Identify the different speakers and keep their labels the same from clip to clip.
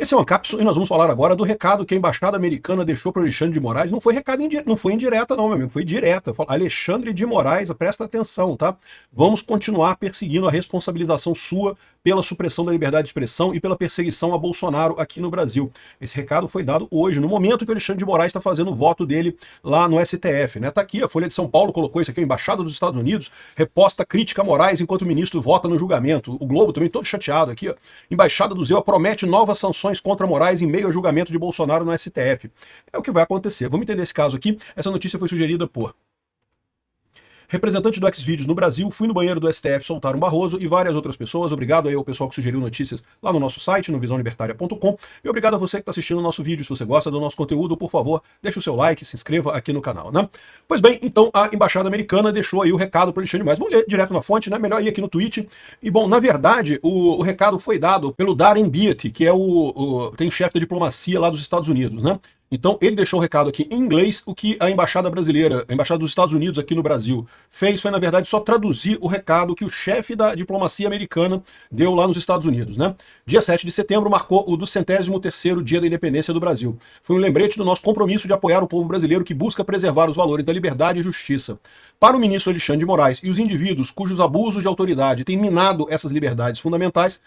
Speaker 1: Esse é uma cápsula e nós vamos falar agora do recado que a embaixada americana deixou para Alexandre de Moraes. Não foi recado não foi indireta não, meu amigo, foi direta. Alexandre de Moraes, presta atenção, tá? Vamos continuar perseguindo a responsabilização sua pela supressão da liberdade de expressão e pela perseguição a Bolsonaro aqui no Brasil. Esse recado foi dado hoje, no momento que o Alexandre de Moraes está fazendo o voto dele lá no STF, né? Tá aqui, a Folha de São Paulo colocou isso aqui, a embaixada dos Estados Unidos reposta crítica a Moraes enquanto o ministro vota no julgamento. O Globo também todo chateado aqui, ó. Embaixada do Zeu promete novas sanções contra Moraes em meio ao julgamento de Bolsonaro no STF. É o que vai acontecer. Vamos entender esse caso aqui. Essa notícia foi sugerida por representante do Xvideos no Brasil, fui no banheiro do STF soltar um Barroso e várias outras pessoas. Obrigado aí ao pessoal que sugeriu notícias lá no nosso site, no visãolibertaria.com. E obrigado a você que está assistindo o nosso vídeo. Se você gosta do nosso conteúdo, por favor, deixe o seu like, se inscreva aqui no canal, né? Pois bem, então a embaixada americana deixou aí o recado para o Alexandre de Moraes. Vamos ler direto na fonte, né? Melhor ir aqui no tweet. E bom, na verdade, o recado foi dado pelo Darren Beatty, que é tem o chefe da diplomacia lá dos Estados Unidos, né? Então ele deixou o recado aqui em inglês. O que a embaixada brasileira, a embaixada dos Estados Unidos aqui no Brasil, fez foi, na verdade, só traduzir o recado que o chefe da diplomacia americana deu lá nos Estados Unidos, né? Dia 7 de setembro marcou o 203º dia da independência do Brasil. Foi um lembrete do nosso compromisso de apoiar o povo brasileiro que busca preservar os valores da liberdade e justiça. Para o ministro Alexandre de Moraes e os indivíduos cujos abusos de autoridade têm minado essas liberdades fundamentais,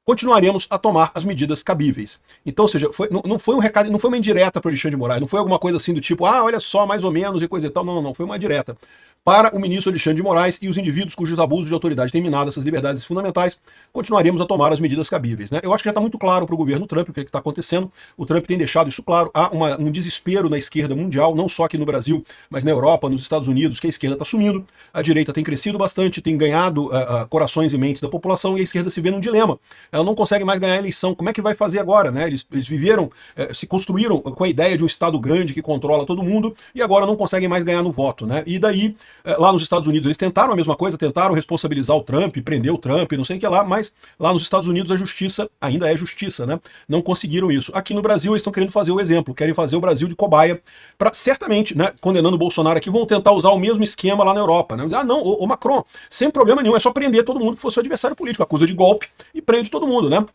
Speaker 1: continuaremos a tomar as medidas cabíveis. Então, ou seja, não foi um recado, não foi uma indireta para o Alexandre de Moraes, não foi alguma coisa assim do tipo, ah, olha só, mais ou menos e coisa e tal. Não, foi uma direta. Para o ministro Alexandre de Moraes e os indivíduos cujos abusos de autoridade têm minado essas liberdades fundamentais, continuaremos a tomar as medidas cabíveis, né? Eu acho que já está muito claro para o governo Trump o que está acontecendo. O Trump tem deixado isso claro. Há um desespero na esquerda mundial, não só aqui no Brasil, mas na Europa, nos Estados Unidos, que a esquerda está sumindo. A direita tem crescido bastante, tem ganhado corações e mentes da população, e a esquerda se vê num dilema. Ela não consegue mais ganhar a eleição. Como é que vai fazer agora, né? Eles viveram, se construíram com a ideia de um Estado grande que controla todo mundo, e agora não conseguem mais ganhar no voto, né? E daí, lá nos Estados Unidos, eles tentaram a mesma coisa, tentaram responsabilizar o Trump, prender o Trump, não sei o que lá, mas lá nos Estados Unidos a justiça ainda é justiça, né? Não conseguiram isso. Aqui no Brasil eles estão querendo fazer o exemplo, querem fazer o Brasil de cobaia, para certamente, né, condenando o Bolsonaro aqui, vão tentar usar o mesmo esquema lá na Europa, né? Ah, não, o Macron, sem problema nenhum, é só prender todo mundo que fosse seu adversário político, acusa de golpe e prende todo mundo, né?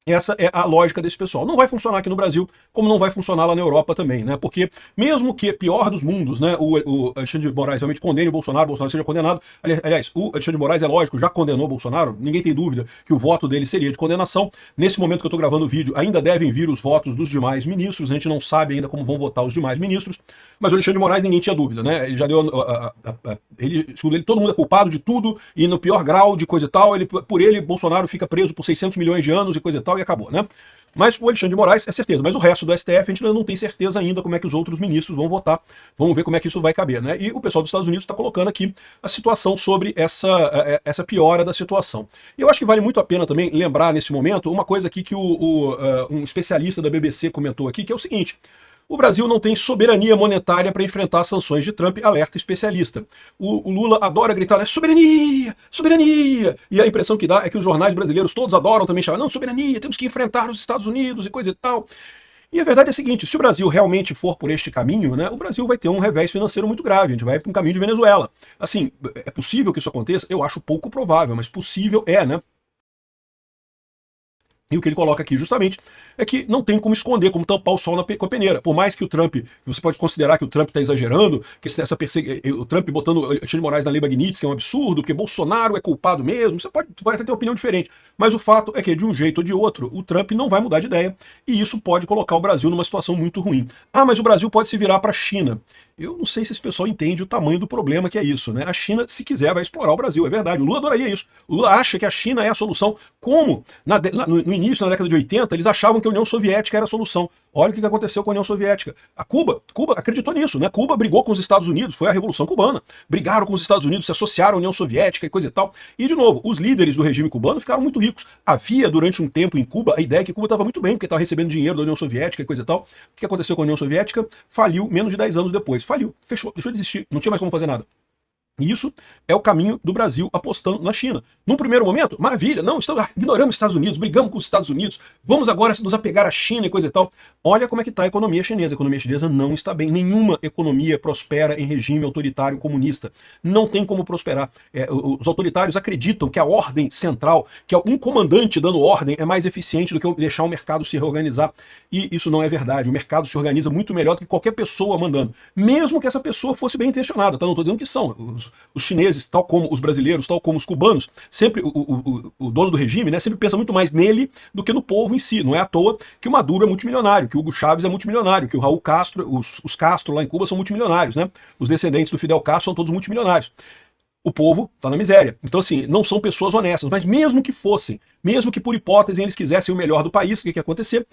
Speaker 1: Essa é a lógica desse pessoal. Não vai funcionar aqui no Brasil, como não vai funcionar lá na Europa também, né? Porque mesmo que pior dos mundos, né, o Alexandre de Moraes realmente condene o Bolsonaro seja condenado. Aliás, o Alexandre de Moraes, é lógico, já condenou o Bolsonaro, ninguém tem dúvida que o voto dele seria de condenação. Nesse momento que eu estou gravando o vídeo, ainda devem vir os votos dos demais ministros, a gente não sabe ainda como vão votar os demais ministros, mas o Alexandre de Moraes ninguém tinha dúvida, né? Ele já deu, segundo ele, todo mundo é culpado de tudo, e no pior grau de coisa e tal, por ele, Bolsonaro fica preso por 600 milhões de anos e coisa e tal, e acabou, né? Mas o Alexandre de Moraes é certeza, mas o resto do STF a gente ainda não tem certeza ainda como é que os outros ministros vão votar. Vamos ver como é que isso vai caber, né? E o pessoal dos Estados Unidos está colocando aqui a situação sobre essa piora da situação. E eu acho que vale muito a pena também lembrar nesse momento uma coisa aqui que um especialista da BBC comentou aqui, que é o seguinte: o Brasil não tem soberania monetária para enfrentar as sanções de Trump, alerta especialista. O Lula adora gritar, né, soberania, soberania! E a impressão que dá é que os jornais brasileiros todos adoram também chamar, não, soberania, temos que enfrentar os Estados Unidos e coisa e tal. E a verdade é a seguinte: se o Brasil realmente for por este caminho, né, o Brasil vai ter um revés financeiro muito grave, a gente vai para um caminho de Venezuela. Assim, é possível que isso aconteça? Eu acho pouco provável, mas possível é, né? E o que ele coloca aqui justamente é que não tem como esconder, como tampar o sol com a peneira. Por mais que o Trump, que você pode considerar que o Trump está exagerando, que o Trump botando o Alexandre de Moraes na Lei Magnitsky é um absurdo, porque Bolsonaro é culpado mesmo, você pode até ter uma opinião diferente. Mas o fato é que, de um jeito ou de outro, o Trump não vai mudar de ideia, e isso pode colocar o Brasil numa situação muito ruim. Ah, mas o Brasil pode se virar para a China. Eu não sei se esse pessoal entende o tamanho do problema que é isso, né? A China, se quiser, vai explorar o Brasil, é verdade. O Lula adoraria isso. O Lula acha que a China é a solução. Como no início, na década de 80, eles achavam que a União Soviética era a solução. Olha o que aconteceu com a União Soviética. Cuba acreditou nisso, né? Cuba brigou com os Estados Unidos, foi a Revolução Cubana. Brigaram com os Estados Unidos, se associaram à União Soviética e coisa e tal. E, de novo, os líderes do regime cubano ficaram muito ricos. Havia, durante um tempo em Cuba, a ideia que Cuba estava muito bem, porque estava recebendo dinheiro da União Soviética e coisa e tal. O que aconteceu com a União Soviética? Faliu menos de 10 anos depois. Faliu, fechou, deixou de existir, não tinha mais como fazer nada. E isso é o caminho do Brasil apostando na China. Num primeiro momento, maravilha, não, ignoramos os Estados Unidos, brigamos com os Estados Unidos, vamos agora nos apegar à China e coisa e tal. Olha como é que está a economia chinesa. A economia chinesa não está bem. Nenhuma economia prospera em regime autoritário comunista. Não tem como prosperar. Os autoritários acreditam que a ordem central, que um comandante dando ordem é mais eficiente do que deixar o mercado se reorganizar. E isso não é verdade. O mercado se organiza muito melhor do que qualquer pessoa mandando. Mesmo que essa pessoa fosse bem intencionada, tá? Não estou dizendo que são. Os chineses, tal como os brasileiros, tal como os cubanos, sempre o dono do regime, né, sempre pensa muito mais nele do que no povo em si. Não é à toa que o Maduro é multimilionário, que o Hugo Chávez é multimilionário, que o Raul Castro, os Castro lá em Cuba são multimilionários, né? Os descendentes do Fidel Castro são todos multimilionários. O povo está na miséria. Então, assim, não são pessoas honestas, mas mesmo que fossem, mesmo que por hipótese eles quisessem o melhor do país, o que ia acontecer?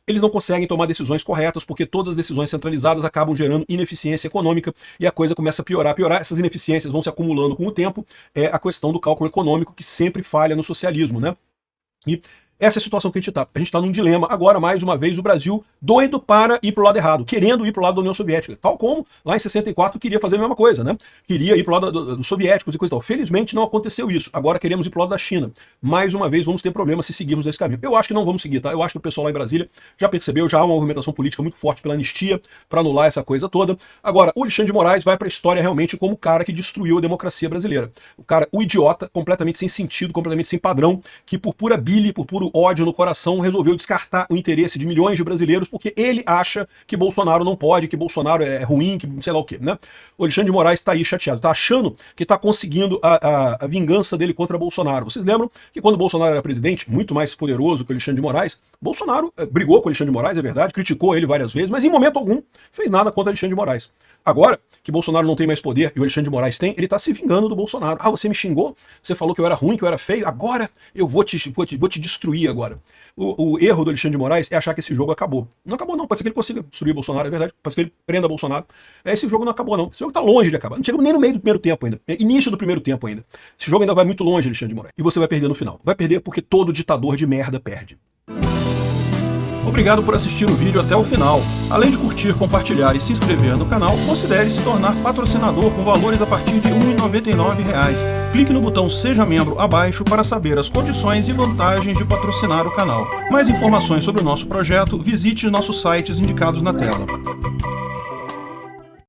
Speaker 1: Eles não conseguem tomar decisões corretas, porque todas as decisões centralizadas acabam gerando ineficiência econômica e a coisa começa a piorar. Essas ineficiências vão se acumulando com o tempo, é a questão do cálculo econômico que sempre falha no socialismo, né? E essa é a situação que a gente está. A gente está num dilema. Agora, mais uma vez, o Brasil doido para ir para o lado errado, querendo ir para o lado da União Soviética. Tal como lá em 64 queria fazer a mesma coisa, né? Queria ir para o lado dos soviéticos e coisa e tal. Felizmente não aconteceu isso. Agora queremos ir para o lado da China. Mais uma vez vamos ter problemas se seguirmos esse caminho. Eu acho que não vamos seguir, tá? Eu acho que o pessoal lá em Brasília já percebeu, já há uma movimentação política muito forte pela anistia para anular essa coisa toda. Agora, o Alexandre de Moraes vai para a história realmente como o cara que destruiu a democracia brasileira. O idiota, completamente sem sentido, completamente sem padrão, que por pura bile, por puro ódio no coração, resolveu descartar o interesse de milhões de brasileiros porque ele acha que Bolsonaro não pode, que Bolsonaro é ruim, que sei lá o quê, né? O Alexandre de Moraes está aí chateado, está achando que está conseguindo a vingança dele contra Bolsonaro. Vocês lembram que quando Bolsonaro era presidente, muito mais poderoso que o Alexandre de Moraes, Bolsonaro brigou com o Alexandre de Moraes, é verdade, criticou ele várias vezes, mas em momento algum fez nada contra o Alexandre de Moraes. Agora que Bolsonaro não tem mais poder e o Alexandre de Moraes tem, ele está se vingando do Bolsonaro. Ah, você me xingou? Você falou que eu era ruim, que eu era feio? Agora eu vou te destruir agora. O erro do Alexandre de Moraes é achar que esse jogo acabou. Não acabou não, pode ser que ele consiga destruir Bolsonaro, é verdade, pode ser que ele prenda Bolsonaro. Esse jogo não acabou não, esse jogo está longe de acabar. Não chegamos nem no meio do primeiro tempo ainda, é início do primeiro tempo ainda. Esse jogo ainda vai muito longe, Alexandre de Moraes. E você vai perder no final. Vai perder porque todo ditador de merda perde. Obrigado por assistir o vídeo até o final. Além de curtir, compartilhar e se inscrever no canal, considere se tornar patrocinador com valores a partir de R$ 1,99. Clique no botão Seja Membro abaixo para saber as condições e vantagens de patrocinar o canal. Mais informações sobre o nosso projeto, visite nossos sites indicados na tela.